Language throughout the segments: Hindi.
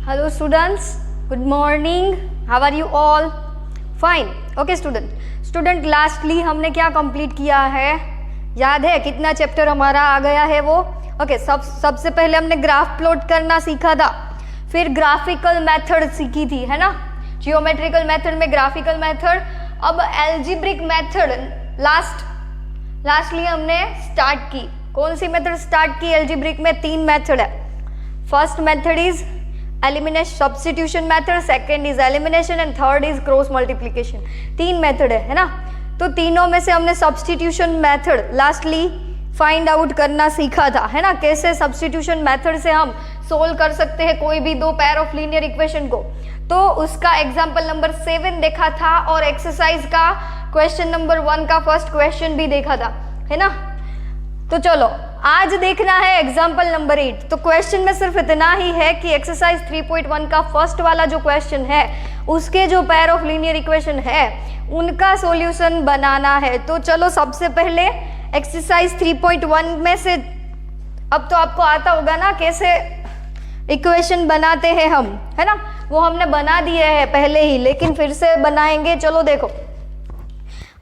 Hello students, good morning. How are you all? Fine. Okay student lastly हमने क्या कंप्लीट किया है, याद है कितना चैप्टर हमारा आ गया है वो? ओके सबसे पहले हमने ग्राफ प्लॉट करना सीखा था, फिर ग्राफिकल मेथड सीखी थी, है ना? जियोमेट्रिकल मेथड में ग्राफिकल मेथड, अब एल्जेब्रिक मेथड लास्टली हमने स्टार्ट की। कौन सी मेथड स्टार्ट की एल्जेब्रिक में? 3 मेथड है। First method is elimination substitution method, second is elimination and third is cross multiplication. 3 method है ना? तो तीनों में से हमने substitution method lastly find out करना सीखा था, है ना? कैसे सब्स्टिट्यूशन मेथड से हम सोल्व कर सकते हैं कोई भी 2 पेयर ऑफ लीनियर इक्वेशन को। तो उसका एग्जाम्पल नंबर 7 देखा था और एक्सरसाइज का क्वेश्चन नंबर 1 का फर्स्ट क्वेश्चन भी देखा था, है ना? तो चलो आज देखना है एग्जाम्पल नंबर 8। तो क्वेश्चन में सिर्फ इतना ही है कि एक्सरसाइज 3.1 का फर्स्ट वाला जो क्वेश्चन है उसके जो पेयर ऑफ लीनियर इक्वेशन है उनका सॉल्यूशन बनाना है। तो चलो सबसे पहले एक्सरसाइज 3.1 में से अब तो आपको आता होगा ना कैसे इक्वेशन बनाते हैं हम, है ना? वो हमने बना दिए हैं पहले ही, लेकिन फिर से बनाएंगे। चलो देखो,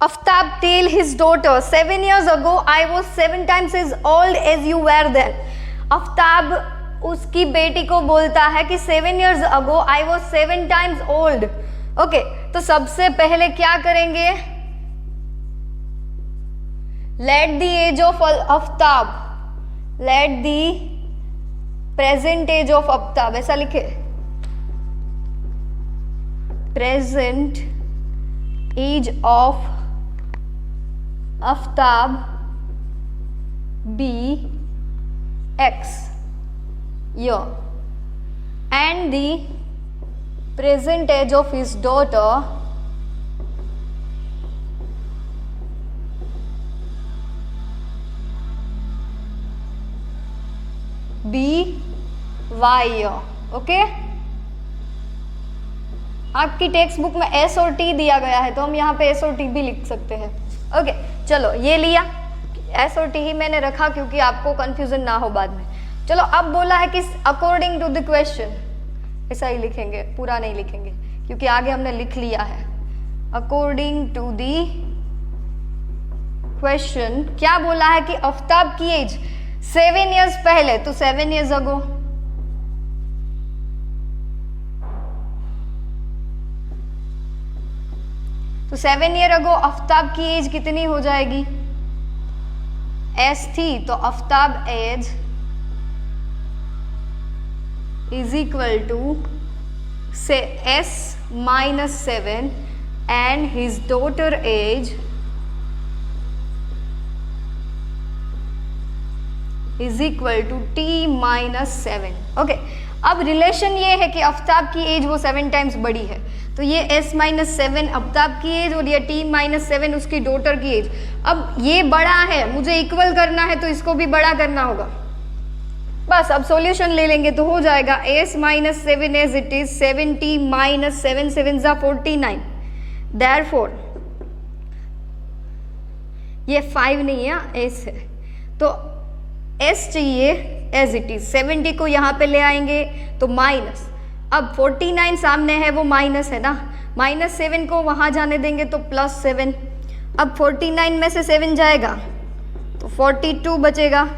Aftab tell his daughter, 7 years ago I was 7 times as old as you were then. Aftab उसकी बेटी को बोलता है कि 7 years ago I was 7 times old. Okay, तो सबसे पहले क्या करेंगे? Let the age of Aftab, let the present age of Aftab, ऐसा लिखे, present age of Aftab be X year and the present age of his daughter be Y year. Okay, आपकी टेक्स्ट बुक में S और T दिया गया है तो हम यहाँ पे S और T भी लिख सकते हैं। ओके चलो ये लिया, S और T ही मैंने रखा क्योंकि आपको कंफ्यूजन ना हो बाद में। चलो अब बोला है कि अकॉर्डिंग टू द क्वेश्चन, ऐसा ही लिखेंगे, पूरा नहीं लिखेंगे क्योंकि आगे हमने लिख लिया है। अकॉर्डिंग टू द क्वेश्चन क्या बोला है कि आफ्ताब की एज 7 इयर्स पहले, तो 7 इयर्स अगो, तो 7 ईयर अगो आफ्ताब की एज कितनी हो जाएगी? S थी, तो Aftab age is equal to say S minus 7 and his daughter age is equal to T minus 7। Okay, अब रिलेशन ये है कि आफ्ताब की एज वो 7 टाइम्स बड़ी है, तो ये S माइनस 7 आफ्ताब की एज और ये T माइनस 7 उसकी डॉटर की एज। अब ये बड़ा है, मुझे इक्वल करना है तो इसको भी बड़ा करना होगा। बस अब सॉल्यूशन ले लेंगे तो हो जाएगा S minus 7 as it is 7T minus 7 7 जा 49। देयरफॉर ये 5 नहीं है, S है, तो S चाहिए एज इट इज। 70 को यहाँ पे ले आएंगे तो माइनस, अब 49 सामने है वो माइनस है ना, माइनस 7 को वहाँ जाने देंगे तो प्लस 7। अब 49 में से 7 जाएगा तो 42 बचेगा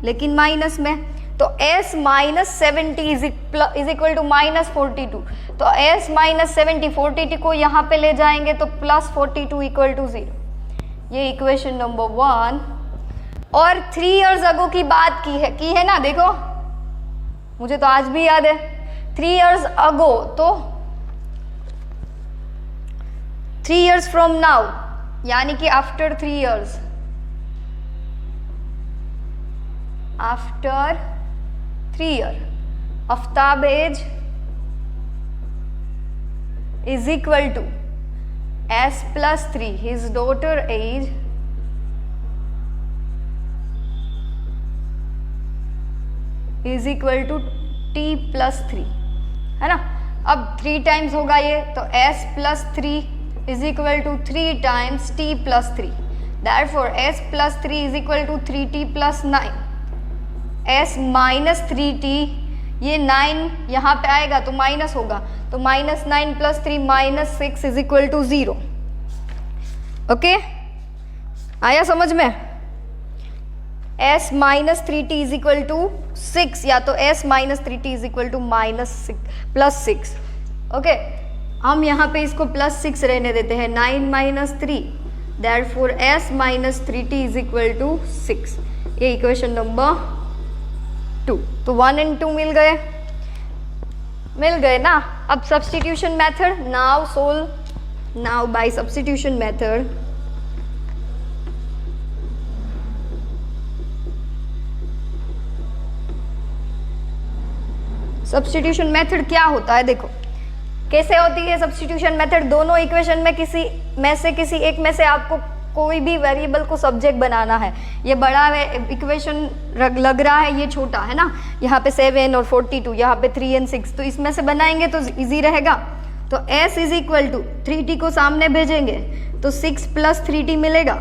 लेकिन माइनस में, तो S minus 70 is equal to minus 42। तो S माइनस 70 42 को यहाँ पे ले जाएंगे तो प्लस 42 इक्वल टू 0। ये इक्वेशन नंबर 1। और 3 इयर्स अगो की बात की है ना, देखो मुझे तो आज भी याद है 3 इयर्स अगो, तो 3 इयर्स फ्रॉम नाउ यानी कि after 3 years, after 3 year Aftab age is equal to S plus 3 his daughter age is equal to T plus 3, है ना? अब 3 टाइम्स होगा ये, तो S plus 3 is equal to 3 times T plus 3। Therefore S plus 3 is equal to 3T plus 9. S minus 3T ये 9 यहाँ पे आएगा तो माइनस होगा, तो -9 + 3 -6 = 0। ओके, आया समझ में? s - 3t = 6 या तो s - 3t = +6। ओके, हम यहाँ पे इसको +6 रहने देते हैं, 9 - 3, therefore s - 3t = 6। ये इक्वेशन नंबर 2। तो 1 और 2 मिल गए ना। अब substitution method, now solve now by substitution method. Substitution method क्या होता है, देखो कैसे होती है सब्स्टिट्यूशन मेथड। दोनों इक्वेशन में किसी एक में से आपको कोई भी वेरिएबल को सब्जेक्ट बनाना है। ये बड़ा इक्वेशन लग रहा है, ये छोटा है ना, यहाँ पे 7 और 42, यहाँ पे 3 और 6, तो इसमें से बनाएंगे तो इजी रहेगा। तो s = 3t को सामने भेजेंगे तो 6 + 3t मिलेगा।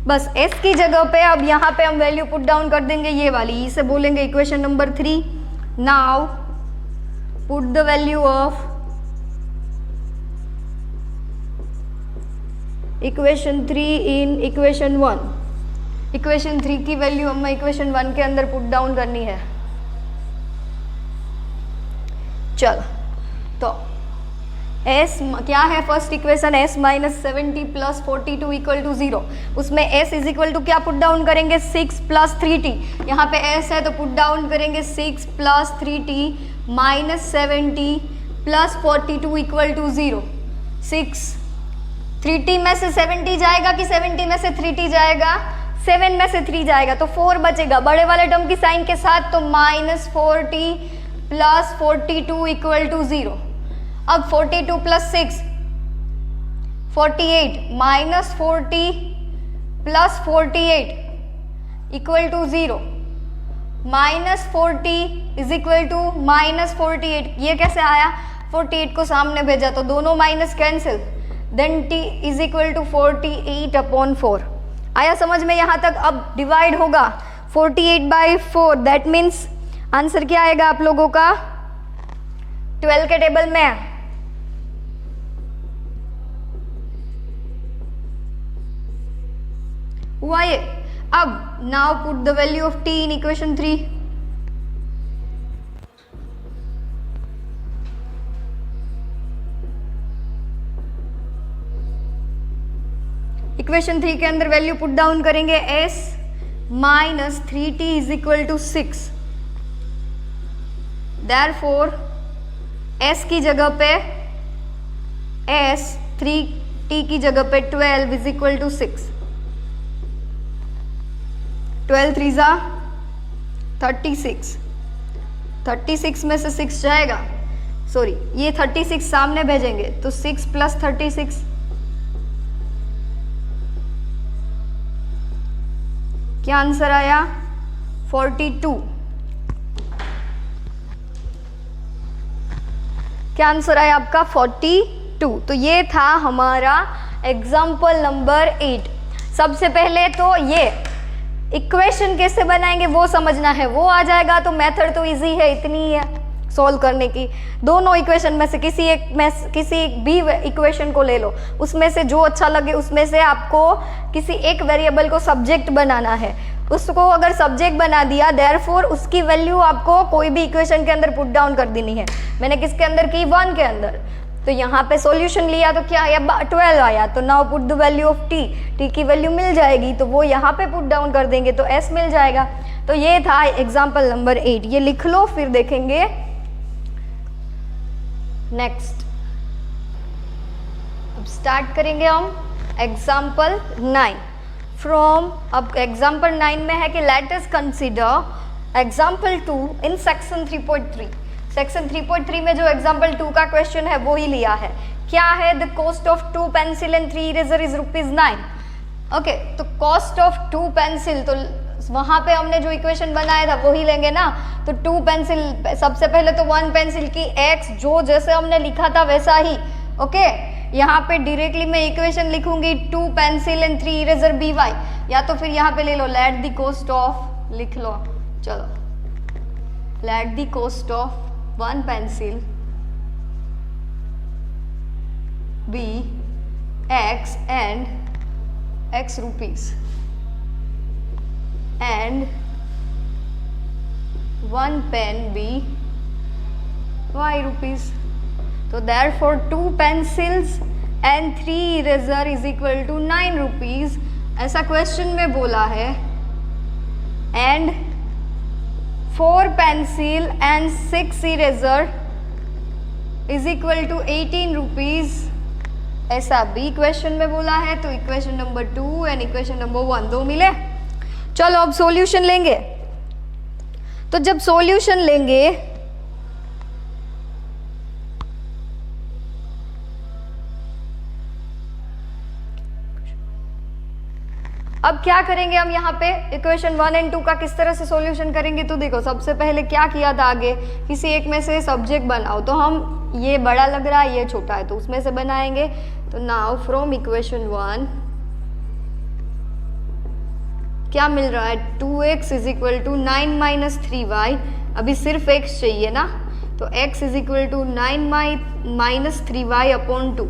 बस s की जगह पे अब यहाँ पे हम वैल्यू पुट डाउन कर देंगे, ये वाली, इसे बोलेंगे equation number 3। Now put the value of equation 3 in equation 1। Equation 3 की वैल्यू हमें इक्वेशन 1 के अंदर पुट डाउन करनी है। चलो, तो s क्या है, फर्स्ट इक्वेशन s - 70 + 42 = 0। उसमें s = क्या पुट डाउन करेंगे, 6 + 3t। यहाँ पे s है तो पुट डाउन करेंगे 6 + 3t - 70 + 42 = 0। 6 3t में से 70 जाएगा कि 70 में से 3t जाएगा, 7 में से 3 जाएगा, तो 4 बचेगा बड़े वाले टर्म की साइन के साथ, तो -4t + 42 = 0। अब 42 + 6 48, -40 + 48 = 0। -40 = -48, ये कैसे आया, 48 को सामने भेजा तो दोनों माइनस कैंसिल, देन t = 48/4। आया समझ में यहाँ तक? अब डिवाइड होगा 48/4, दैट मीन्स आंसर क्या आएगा आप लोगों का 12 के टेबल में। हुआ ये। अब now put the value of t in equation 3। Equation 3 के अंदर वैल्यू पुट डाउन करेंगे, s - 3t = 6। therefore s की जगह पे s 3t की जगह पे 12 = 6। 12 3 ज़ा 36, 36 में से 6 जाएगा, सॉरी ये 36 सामने भेजेंगे तो 6 + 36, क्या आंसर आया 42। क्या आंसर आया आपका 42। तो ये था हमारा एग्जाम्पल नंबर 8। सबसे पहले तो ये इक्वेशन कैसे बनाएंगे वो समझना है, वो आ जाएगा तो मेथड तो इजी है, इतनी ही है सॉल्व करने की। दोनों इक्वेशन में से किसी भी इक्वेशन को ले लो, उसमें से जो अच्छा लगे उसमें से आपको किसी एक वेरिएबल को सब्जेक्ट बनाना है। उसको अगर सब्जेक्ट बना दिया, देयरफॉर उसकी वैल्यू आपको कोई भी इक्वेशन के अंदर पुट डाउन कर देनी है। मैंने किसके अंदर की, 1 के अंदर। तो यहाँ पे सॉल्यूशन लिया तो क्या आया 12 आया, तो now put the value of t की वैल्यू मिल जाएगी तो वो यहाँ पे पुट डाउन कर देंगे तो s मिल जाएगा। तो ये था एग्जाम्पल नंबर 8, ये लिख लो फिर देखेंगे नेक्स्ट। अब स्टार्ट करेंगे हम एग्जाम्पल 9 फ्रॉम। अब एग्जाम्पल 9 में है कि let us consider example 2 in section 3.3। Section 3.3 में जो एग्जाम्पल 2 का क्वेश्चन है वो ही लिया है। क्या है, the cost of 2 pencil and 3 eraser is ₹9। Okay, तो कॉस्ट ऑफ 2 पेंसिल, तो वहाँ पे हमने जो इक्वेशन बनाया था वही लेंगे ना। तो 2 पेंसिल, सबसे पहले तो 1 पेंसिल की x जो जैसे हमने लिखा था वैसा ही। ओके, यहाँ पे डायरेक्टली मैं इक्वेशन लिखूंगी 2 पेंसिल एंड 3 इरेजर by, या तो फिर यहाँ पे ले लो लेट द कॉस्ट ऑफ, लिख लो। चलो let the cost of one pencil be x and x rupees and one pen be y rupees. So therefore 2 pencils and 3 eraser is equal to 9 rupees. ऐसा क्वेश्चन में बोला है. And 4 pencil and 6 eraser is equal to 18 rupees. ऐसा भी क्वेश्चन में बोला है. तो equation number 2 and equation number 1 दो मिले. चलो अब सॉल्यूशन लेंगे. तो जब सॉल्यूशन लेंगे अब क्या करेंगे हम यहाँ पे इक्वेशन 1 एंड 2 का किस तरह से सॉल्यूशन करेंगे. तो देखो सबसे पहले क्या किया था, आगे किसी एक में से सब्जेक्ट बनाओ. तो हम ये बड़ा लग रहा है ये छोटा है तो उसमें से बनाएंगे. तो नाउ फ्रॉम इक्वेशन 1 क्या मिल रहा है, 2x is equal to 9 minus 3y. अभी सिर्फ x चाहिए ना, तो x is equal to 9 minus 3y upon 2.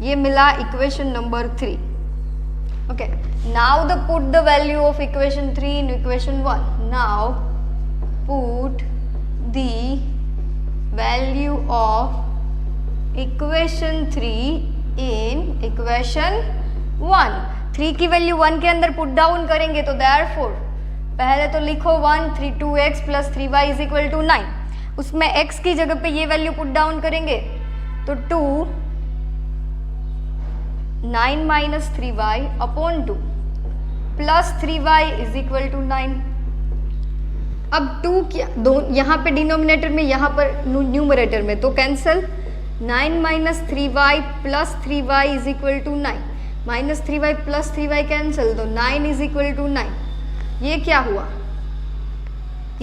ये मिला equation number 3. Okay, now put the value of equation 3 in equation 1. Now put the value of equation 3 in equation 1. 3 की वैल्यू 1 के अंदर पुट डाउन करेंगे तो therefore पहले तो लिखो 1 3 2x plus 3y is equal to 9. उसमें x की जगह पे ये वैल्यू पुट डाउन करेंगे तो 2 9 minus 3y upon 2 plus 3y is equal to 9. अब 2 क्या दो यहाँ पे डिनोमिनेटर में, यहाँ पर न्यूमरेटर में, तो cancel. 9 minus 3y plus 3y is equal to 9. Minus 3y plus 3y cancel, तो 9 इज इक्वल टू 9. ये क्या हुआ,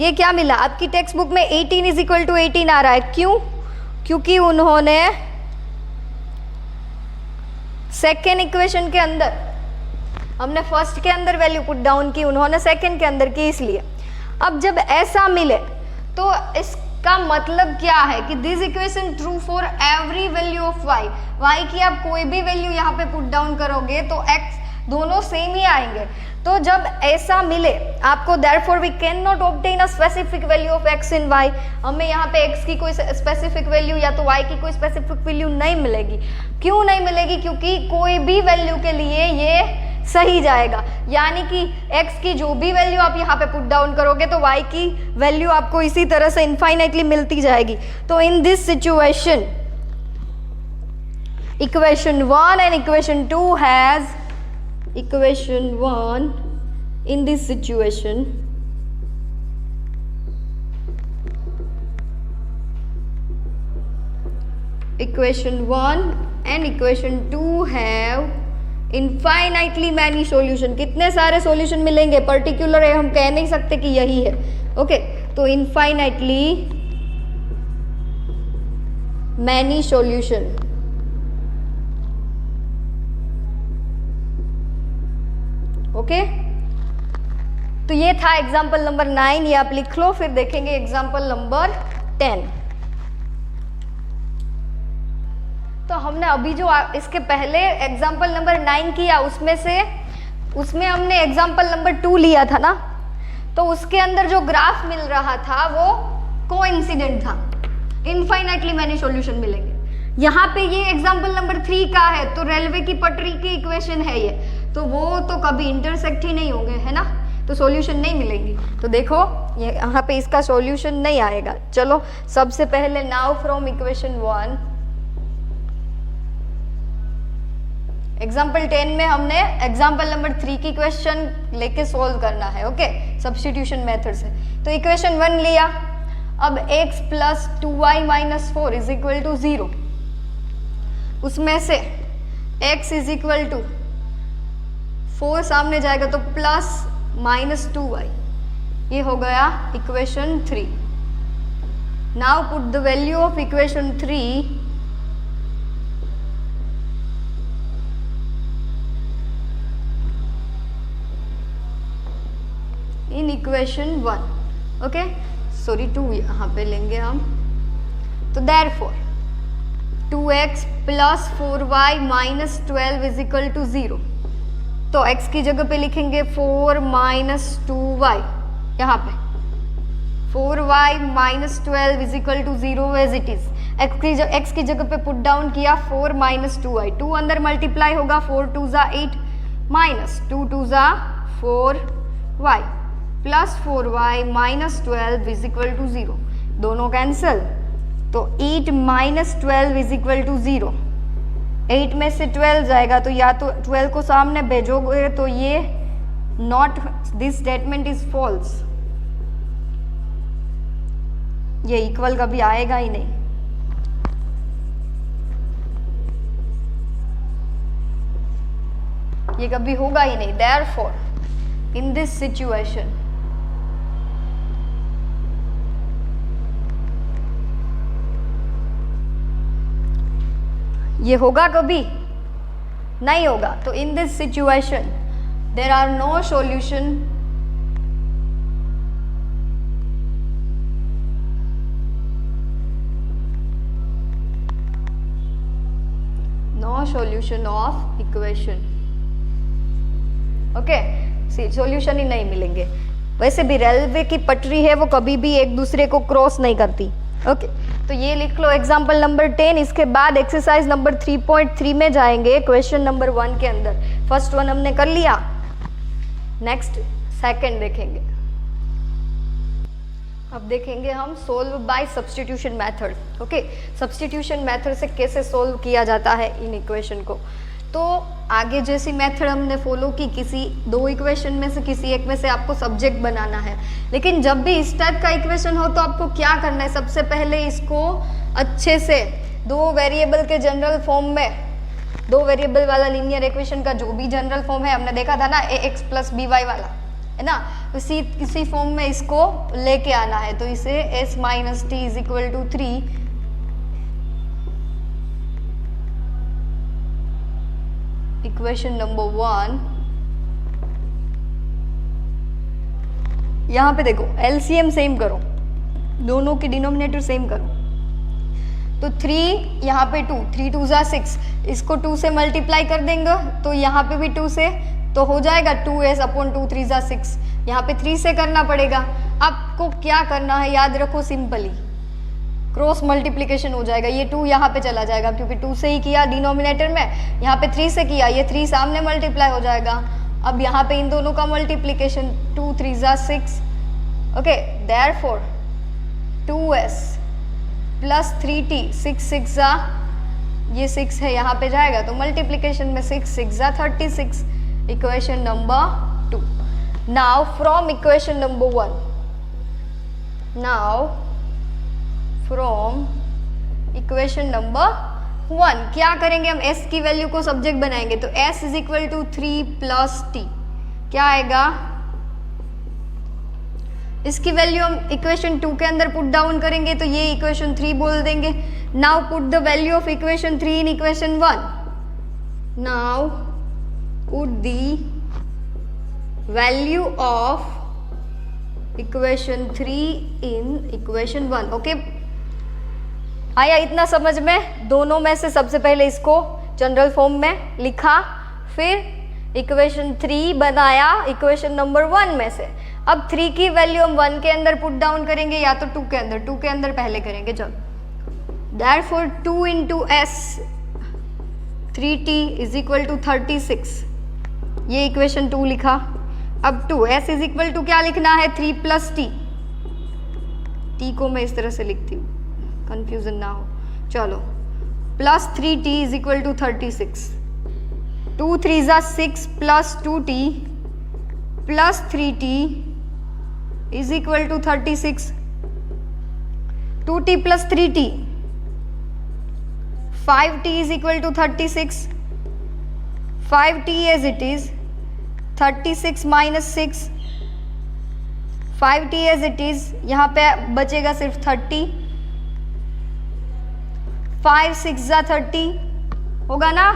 ये क्या मिला. आपकी टेक्स्ट बुक में 18 इज इक्वल टू 18 आ रहा है. क्यों, क्योंकि उन्होंने सेकेंड इक्वेशन के अंदर, हमने फर्स्ट के अंदर वैल्यू पुट डाउन की, उन्होंने सेकेंड के अंदर की, इसलिए. अब जब ऐसा मिले तो इसका मतलब क्या है कि this equation true for every value of y की आप कोई भी वैल्यू यहाँ पे पुट डाउन करोगे तो x दोनों सेम ही आएंगे. तो जब ऐसा मिले आपको, therefore we cannot obtain a specific value of x in y. हमें यहाँ पे x की कोई स्पेसिफिक वैल्यू या तो y की कोई स्पेसिफिक वैल्यू नहीं मिलेगी. क्यों नहीं मिलेगी, क्योंकि कोई भी वैल्यू के लिए ये सही जाएगा. यानी कि x की जो भी वैल्यू आप यहाँ पे पुट डाउन करोगे तो y की वैल्यू आपको इसी तरह से इनफाइनाइटली मिलती जाएगी. तो in this situation equation 1 and equation 2 has equation 1 in this situation equation 1 and equation 2 have infinitely many solution. कितने सारे solution मिलेंगे, पर्टिकुलर है हम कह नहीं सकते कि यही है. ओके, तो infinitely many solution. ओके, तो ये था एग्जाम्पल नंबर 9, ये आप लिख लो. फिर देखेंगे एग्जाम्पल नंबर 10. तो हमने अभी जो इसके पहले एग्जाम्पल नंबर 9 किया उसमें हमने एग्जाम्पल नंबर 2 लिया था ना, तो उसके अंदर जो ग्राफ मिल रहा था वो कोइंसिडेंट था. इनफाइनाइटली मैनी सॉल्यूशन मिलेंगे. यहाँ पे ये एग्जाम्पल नंबर 3 का है तो रेलवे की पटरी की इक्वेशन है ये, तो वो तो कभी इंटरसेक्ट ही नहीं होंगे, है ना, तो सॉल्यूशन नहीं मिलेगी. तो देखो ये यहाँ पे इसका सॉल्यूशन नहीं आएगा. चलो सबसे पहले नाउ फ्रॉम इक्वेशन 1 एग्जाम्पल 10 में हमने एग्जाम्पल नंबर 3 की क्वेश्चन लेके सॉल्व करना है. ओके, सब्स्टिट्यूशन मेथड से. तो इक्वेशन 1 लिया. अब x plus 2y minus 4 is equal to 0. उसमें से x इज इक्वल टू 4 सामने जाएगा तो प्लस माइनस 2y. ये हो गया equation 3. Now put the value of equation 3 in equation 1. Okay, sorry 2 यहाँ पे लेंगे हम, तो therefore 2x plus 4y minus 12 is equal to 0। तो x की जगह पे लिखेंगे 4 माइनस 2y, यहाँ पे 4y minus 12 is equal to 0 it it इज। x की जगह पे पुट डाउन किया 4 माइनस 2y, 2 अंदर मल्टीप्लाई होगा 4 2 ज़ा 8 माइनस 2 2 ज़ा 4y plus 4y minus 12 is equal to 0, दोनों कैंसिल, तो 8 माइनस 12 इज इक्वल टू 0। 8 में से 12 जाएगा तो या तो 12 को सामने भेजोगे तो ये not, this statement is false, ये इक्वल कभी आएगा ही नहीं। ये कभी होगा ही नहीं। देयरफॉर इन दिस सिचुएशन ये होगा कभी नहीं होगा। तो in this situation there are no solution solution of equation. Okay, solution ही नहीं मिलेंगे। वैसे भी रेलवे की पटरी है वो कभी भी एक दूसरे को क्रॉस नहीं करती। ओके, तो ये लिख लो एग्जाम्पल नंबर 10। इसके बाद एक्सरसाइज नंबर 3.3 में जाएंगे क्वेश्चन नंबर 1 के अंदर। फर्स्ट वन हमने कर लिया, नेक्स्ट सेकंड देखेंगे। अब देखेंगे हम solve by substitution method. Okay, substitution method से कैसे सोल्व किया जाता है इन इक्वेशन को। तो आगे जैसी मेथड हमने फॉलो की, किसी दो इक्वेशन में से किसी एक में से आपको सब्जेक्ट बनाना है। लेकिन जब भी इस टाइप का इक्वेशन हो तो आपको क्या करना है, सबसे पहले इसको अच्छे से दो वेरिएबल के जनरल फॉर्म में, दो वेरिएबल वाला लीनियर इक्वेशन का जो भी जनरल फॉर्म है, हमने देखा था ना ax प्लस by वाला, है ना, इसी फॉर्म में इसको लेके आना है। तो इसे s minus t is equal to 3 equation number 1। यहां पे देखो एलसीएम सेम करो, दोनों की डिनोमिनेटर सेम करो। तो 3 यहाँ पे 2, 3 2 ज़ा 6, इसको 2 से मल्टीप्लाई कर देंगे तो यहाँ पे भी 2 से, तो हो जाएगा 2s अपॉन 2 3 ज़ा 6। यहाँ पे 3 से करना पड़ेगा। आपको क्या करना है याद रखो, सिंपली क्रॉस मल्टीप्लिकेशन हो जाएगा। ये 2 यहाँ पे चला जाएगा क्योंकि 2 से ही किया डिनोमिनेटर में, यहाँ पे 3 से किया, ये 3 सामने मल्टीप्लाई हो जाएगा। अब यहाँ पे इन दोनों का मल्टीप्लिकेशन 2 3 ज़ा 6। Okay, therefore 2s plus 3t, 6 6 ज़ा, ये 6 है यहाँ पे जाएगा तो मल्टीप्लिकेशन में 6 6 ज़ा 36, equation number 2। Now from equation number 1, now from equation number 1 क्या करेंगे हम, s की वैल्यू को सब्जेक्ट बनाएंगे। तो s is equal to 3 plus t, क्या आएगा, इसकी वैल्यू हम इक्वेशन 2 के अंदर पुट डाउन करेंगे तो ये इक्वेशन 3 बोल देंगे। Now put the value of equation 3 in equation 1। Now put the value of equation 3 in equation 1। Okay, आया इतना समझ में। दोनों में से सबसे पहले इसको जनरल फॉर्म में लिखा, फिर इक्वेशन 3 बनाया इक्वेशन नंबर 1 में से। अब 3 की वैल्यू हम 1 के अंदर पुट डाउन करेंगे या तो 2 के अंदर, 2 के अंदर पहले करेंगे जब। Therefore 2 into s 3t is equal to 36, ये इक्वेशन 2 लिखा। अब 2s इज इक्वल टू क्या लिखना है, 3 प्लस टी, टी को मैं इस तरह से लिखती हूँ कंफ्यूजन ना हो। चलो, plus 3t is equal to 36, 2 3 ज़ा 6 plus 2t plus 3t is equal to 36, 2t plus 3t, 5t is equal to 36, 5t as it is, 36 minus 6, 5t as it is, यहाँ पे बचेगा सिर्फ 30, 5 6 ज़ा 30 होगा ना,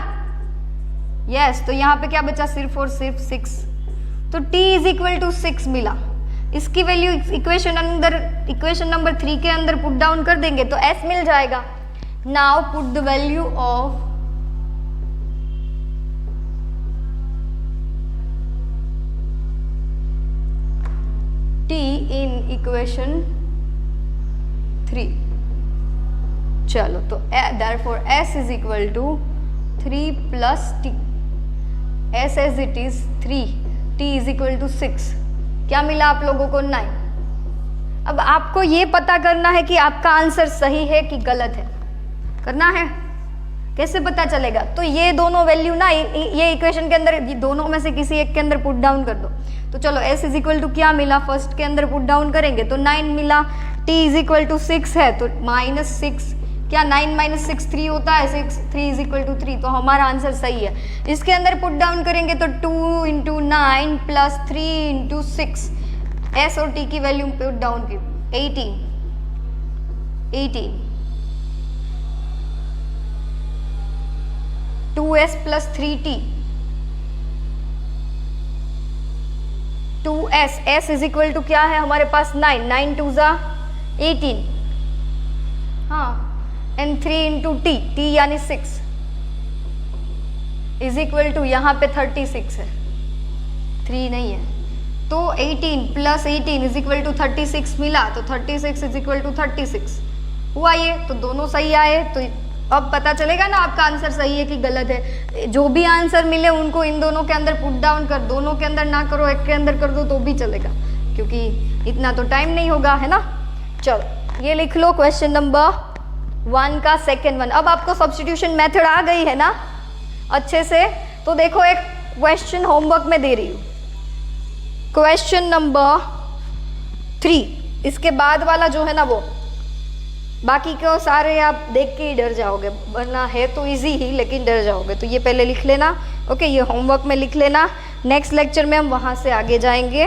यस। तो यहाँ पे क्या बचा, सिर्फ और सिर्फ 6, तो t इज इक्वल टू 6 मिला। इसकी वैल्यू इक्वेशन नंबर 3 के अंदर पुट डाउन कर देंगे तो s मिल जाएगा। Now put the value of t in equation 3। चलो तो therefore s is equal to 3 plus t, s as it is 3, t is equal to 6। क्या मिला आप लोगों को? 9। अब आपको ये पता करना है कि आपका आंसर सही है कि गलत है, करना है। कैसे पता चलेगा? तो ये दोनों वैल्यू ना ये इक्वेशन के अंदर दोनों में से किसी एक के अंदर पुट डाउन कर दो। तो चलो s इज इक्वल टू क्या मिला, फर्स्ट के अंदर पुट डाउन करेंगे तो 9 मिला, t इज इक्वल टू 6 है तो -6, क्या 9 - 6 3 होता है, 3 इज इक्वल टू 3, तो हमारा आंसर सही है। इसके अंदर पुट डाउन करेंगे तो 2 × 9 + 3 × 6, s और t की वैल्यू पुट डाउन की 18, 2s + 3t, 2s, s is equal to क्या है हमारे पास 9, 9 × 2 = 18, हाँ, एंड 3 × t, t यानी 6 इज इक्वल टू यहाँ पे 36 है, 3 नहीं है, तो 18 + 18 इज इक्वल टू 36 मिला, तो 36 इज इक्वल टू 36 हुआ ये, तो दोनों सही आए। तो अब पता चलेगा ना आपका आंसर सही है कि गलत है। जो भी आंसर मिले उनको इन दोनों के अंदर पुट डाउन कर, दोनों के अंदर ना करो, एक के अंदर कर दो तो भी चलेगा, क्योंकि इतना तो टाइम नहीं होगा, है ना। चलो ये लिख लो क्वेश्चन नंबर 1 का सेकेंड वन। अब आपको सब्स्टिट्यूशन मेथड आ गई है ना अच्छे से। तो देखो एक क्वेश्चन होमवर्क में दे रही हूँ, क्वेश्चन नंबर 3, इसके बाद वाला जो है ना वो, बाकी को सारे आप देख के ही डर जाओगे, वरना है तो इजी ही लेकिन डर जाओगे। तो ये पहले लिख लेना, ओके, ये होमवर्क में लिख लेना। नेक्स्ट लेक्चर में हम वहाँ से आगे जाएंगे।